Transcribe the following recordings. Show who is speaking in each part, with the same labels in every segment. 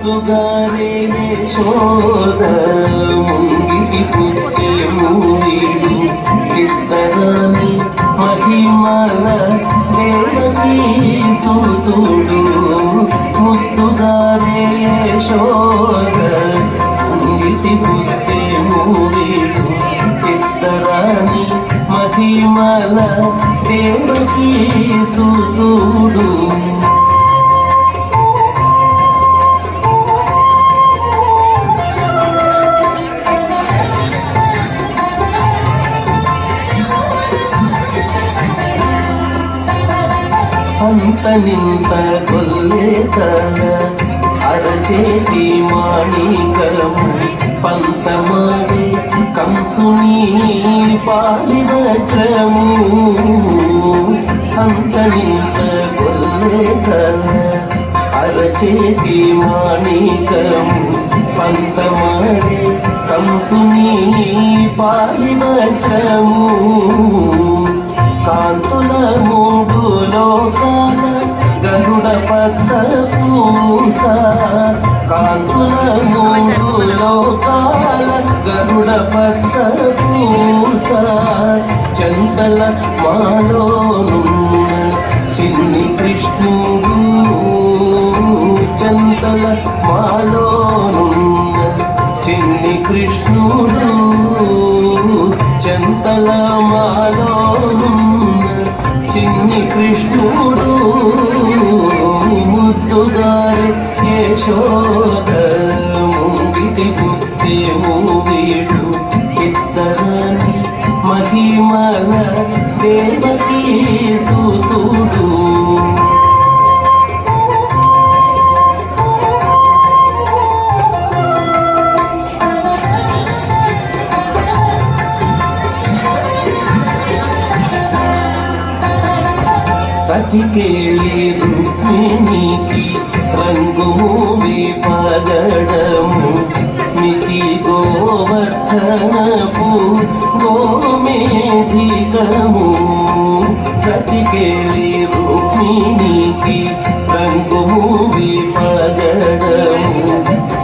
Speaker 1: ముద్దుగారే యశోద ముంగిటి పుట్టెము వీడు ఇద్దరాని మహిమల దేవకీ సూతుడు ముద్దుగారే యశోద ముంగిటి పుట్టెము వీడు ఇద్దరాని మహిమల దేవకీ సూతుడు అంత నింత కొల్లేతల అరచేతి మాణికము పంతమాడే కంసుని పాలివజ్రము అంత నింత కొల్లేతల అరచేతి మాణికము పంతమాడే కంసుని పాలివజ్రము కాంతుల మూడు లోకాల గరుడ పచ్చ పూస కాంతుల మూడు లోకాల గరుడ పచ్చ పూస చంతల మాలోనున్న చిన్ని కృష్ణుడు చంతల మాలోనున్న చిన్ని కృష్ణుడు చంతల మాలోనున్న చిన్ని కృష్ణుడు ముద్దుగారే యశోద ముంగిటి పుట్టెము వీడు ఇద్దరాని మహిమల దేవకీ సూతుడు సతికేళి రుక్మిణికి రంగు విపగడము మితి గోవర్ధనపు గోమేధికము సతికేళి రుక్మిణికి రంగు విపగడము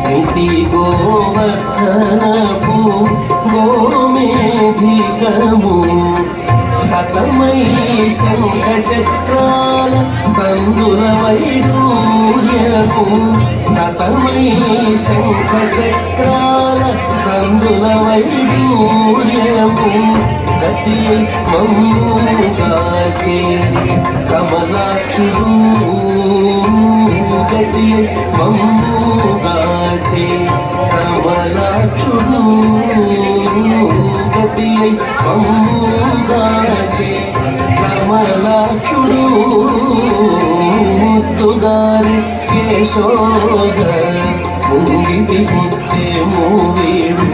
Speaker 1: మితి గోవర్ధనపు గోమేధికము సతమై శంఖ చక్రాల సందుల వైడూర్యము సతమై శంఖ చక్రాల సందుల వైడూర్యము గతి మమ్ముగాచే కమలాక్షుడు గతి మమ్ముగాచే కమలాక్షుడు గతి మమ్ముగాచే కమలాక్షుడు ముద్దుగారే యశోద ముంగిటి పుట్టెము వీడు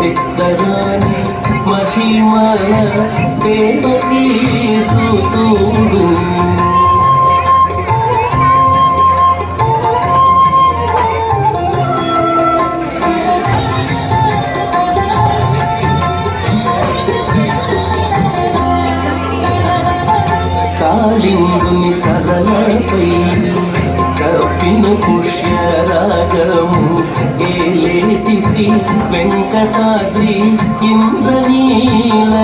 Speaker 1: ఇద్దరాని మహిమల దేవకీ సూతుడు కాళింగుని తలలపై కప్పిన పుష్యరాగము ఏలేటి శ్రీ వెంకటాద్రి ఇంద్రనీలము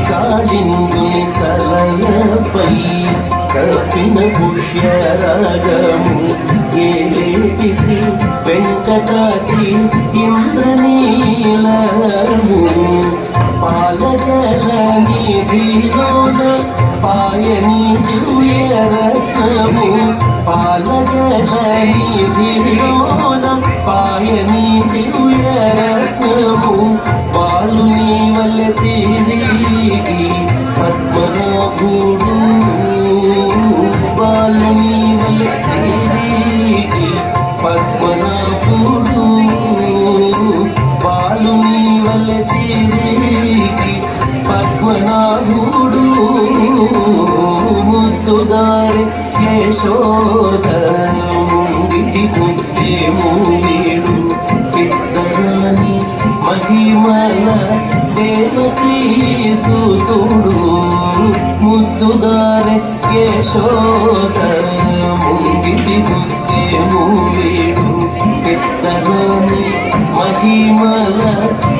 Speaker 1: కాళింగుని తలలపై కప్పిన పుష్యరాగము ఏలేటి శ్రీ వెంకటాద్రి ఇంద్రనీలము పాలజల నిధిలోన పాయని దివ్యరత్నము పాలజల నిధిలోన పాయని దివ్యరత్నము బాలుని వల్లె తిరిగి పద్మనాభుడు బాలుని వల్లె తిరిగి పద్మనాభుడు బాలుని వల్లె తిరిగి పద్మనాభుడు ముద్దుగారే యశోద ముంగిటి పుట్టెము వీడు ఇద్దరాని మహిమల దేవకీ సూతుడు ముద్దుగారే యశోద ముంగిటి ముత్తేము వీడు పెద్దరాని మహిమల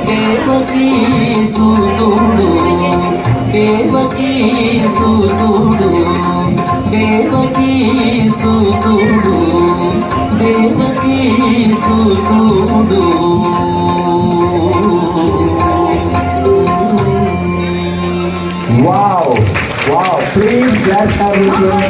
Speaker 1: దేవకీ సూతుడు దేవకీ సూతుడు దేవకీ సూతుడు దేవకీ సూతుడు.
Speaker 2: Wow! Wow! Please bless her with your